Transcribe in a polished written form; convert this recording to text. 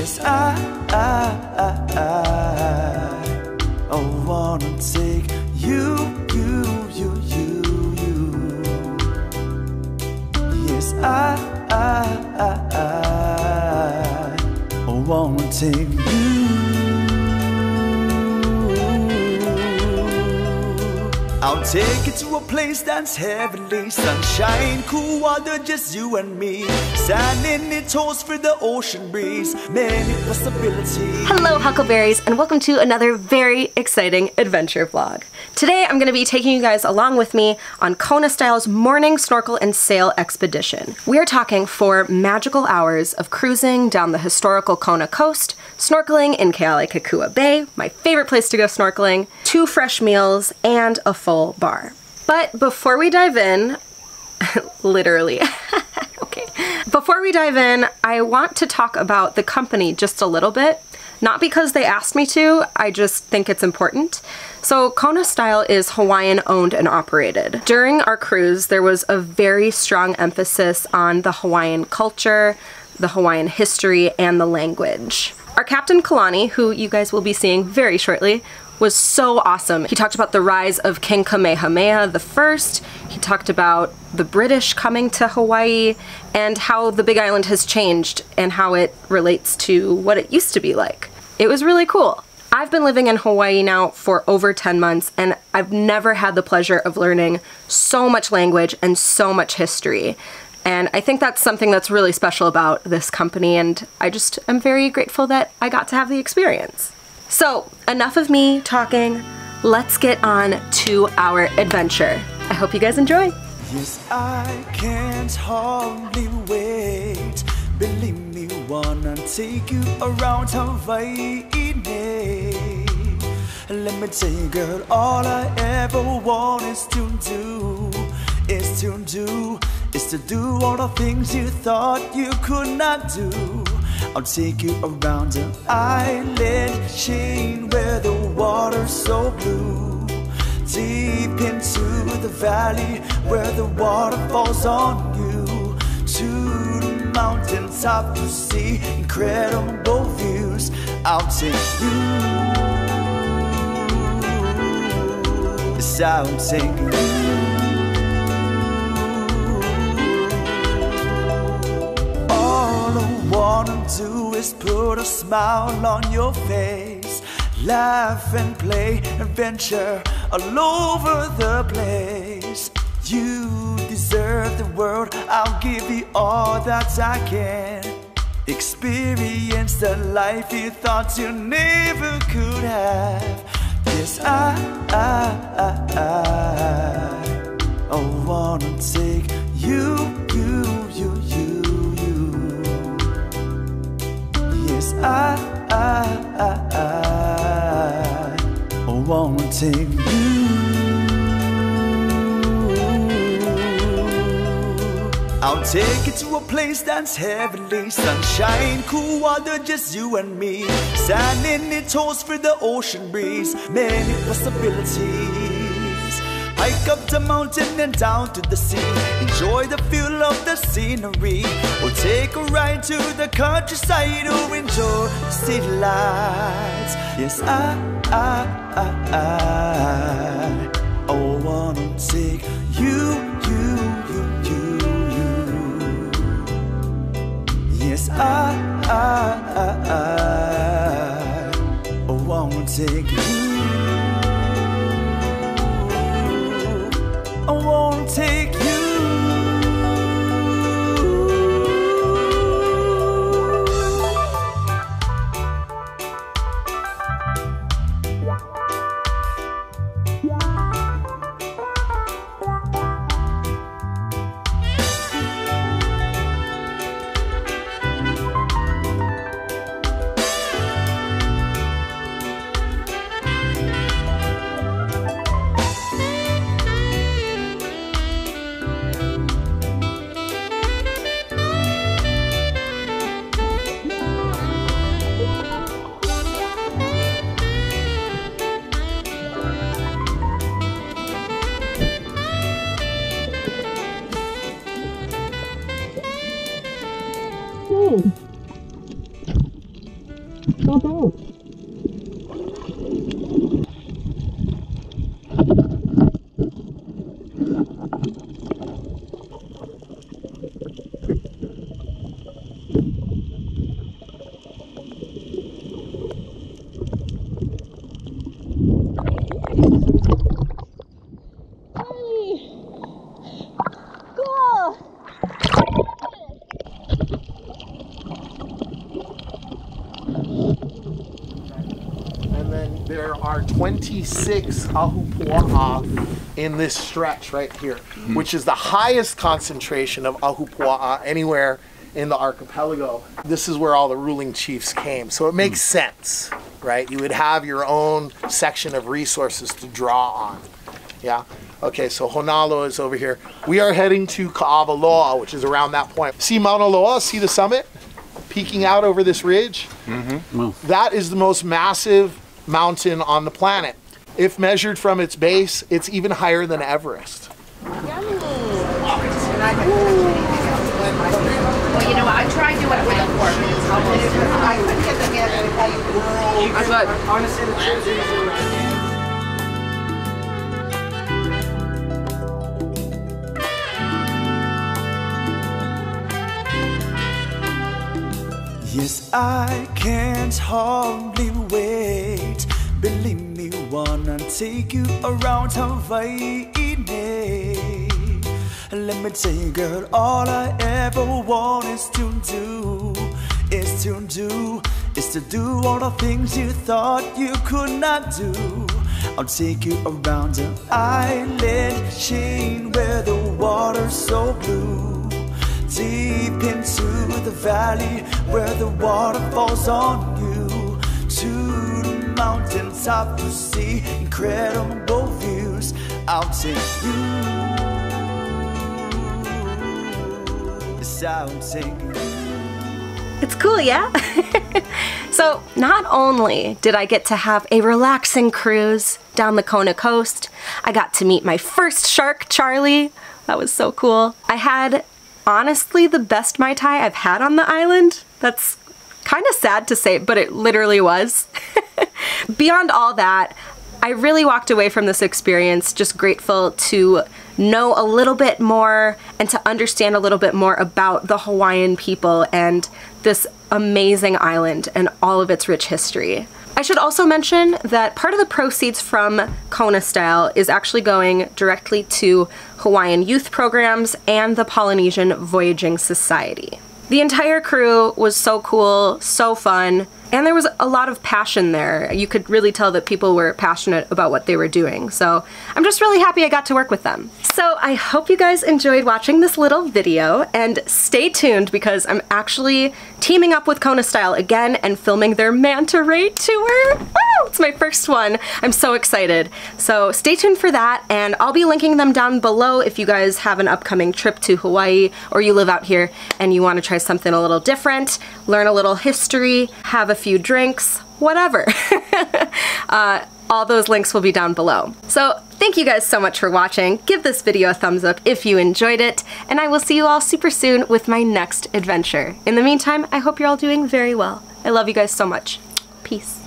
Yes, I wanna take you. Yes, I wanna take you. I'll take you to a place that's heavenly. Sunshine, cool water, just you and me. Standing in toes for the ocean breeze. Many possibilities. Hello Huckleberries, and welcome to another very exciting adventure vlog. Today I'm going to be taking you guys along with me on Kona Style's morning snorkel and sail expedition. We are talking 4 magical hours of cruising down the historical Kona coast, snorkeling in Kealakekua Bay, my favorite place to go snorkeling, 2 fresh meals, and a full bar. But before we dive in, literally, okay. Before we dive in, I want to talk about the company just a little bit. Not because they asked me to, I just think it's important. So Kona Style is Hawaiian owned and operated. During our cruise, there was a very strong emphasis on the Hawaiian culture, the Hawaiian history, and the language. Our captain Kalani, who you guys will be seeing very shortly, was so awesome. He talked about the rise of King Kamehameha I. He talked about the British coming to Hawaii and how the Big Island has changed and how it relates to what it used to be like. It was really cool. I've been living in Hawaii now for over 10 months and I've never had the pleasure of learning so much language and so much history. And I think that's something that's really special about this company, and I just am very grateful that I got to have the experience. So, enough of me talking, let's get on to our adventure. I hope you guys enjoy. Yes, I can't hardly wait. Believe me, wanna take you around Hawaii. Let me tell you, girl, all I ever want is to do all the things you thought you could not do. I'll take you around the island chain where the water's so blue. Deep into the valley where the water falls on you. To the mountaintop to see incredible views. I'll take you. Yes, I'll take you. All I wanna do is put a smile on your face. Laugh and play, adventure all over the place. You deserve the world, I'll give you all that I can. Experience the life you thought you never could have. Yes, I wanna take you. Yes, I wanna take you. I'll take you to a place that's heavenly. Sunshine, cool water, just you and me. Standing in toes for the ocean breeze. Many possibilities. Hike up the mountain and down to the sea. Enjoy the feel of the scenery. Or take a ride to the countryside to enjoy the city lights. Yes, I wanna take you. Yes, I wanna take you. I wanna take you. There are 26 ahupua'a in this stretch right here, which is the highest concentration of ahupua'a anywhere in the archipelago. This is where all the ruling chiefs came, so it makes sense, right? You would have your own section of resources to draw on. Yeah. Okay, so Honalo is over here. We are heading to Ka'avaloa, which is around that point. See Mauna Loa? See the summit peeking out over this ridge? That is the most massive mountain on the planet. If measured from its base, it's even higher than Everest. Well, you know what? I tried doing it with a fork. Yes, I can't hardly wait. Believe me, wanna take you around Hawaii. Let me tell you, girl, all I ever want is to do all the things you thought you could not do. I'll take you around the island chain where the water's so blue, deep into the valley where the water falls on you, to the mountaintop to see incredible views. I'll take you. Yes, I'll take you. It's cool, yeah? So not only did I get to have a relaxing cruise down the Kona coast, I got to meet my first shark, Charlie. That was so cool. I had honestly the best Mai Tai I've had on the island. That's kind of sad to say, but it literally was. Beyond all that, I really walked away from this experience just grateful to know a little bit more and to understand a little bit more about the Hawaiian people and this amazing island and all of its rich history. I should also mention that part of the proceeds from Kona Style is actually going directly to Hawaiian youth programs and the Polynesian Voyaging Society. The entire crew was so cool, so fun, and there was a lot of passion there. You could really tell that people were passionate about what they were doing, so I'm just really happy I got to work with them. So I hope you guys enjoyed watching this little video, and stay tuned because I'm actually teaming up with Kona Style again and filming their manta ray tour. Woo! It's my first one. I'm so excited. So stay tuned for that, and I'll be linking them down below if you guys have an upcoming trip to Hawaii or you live out here and you want to try something a little different, learn a little history, have a few drinks, whatever. All those links will be down below. So thank you guys so much for watching. Give this video a thumbs up if you enjoyed it, and I will see you all super soon with my next adventure. In the meantime, I hope you're all doing very well. I love you guys so much. Peace.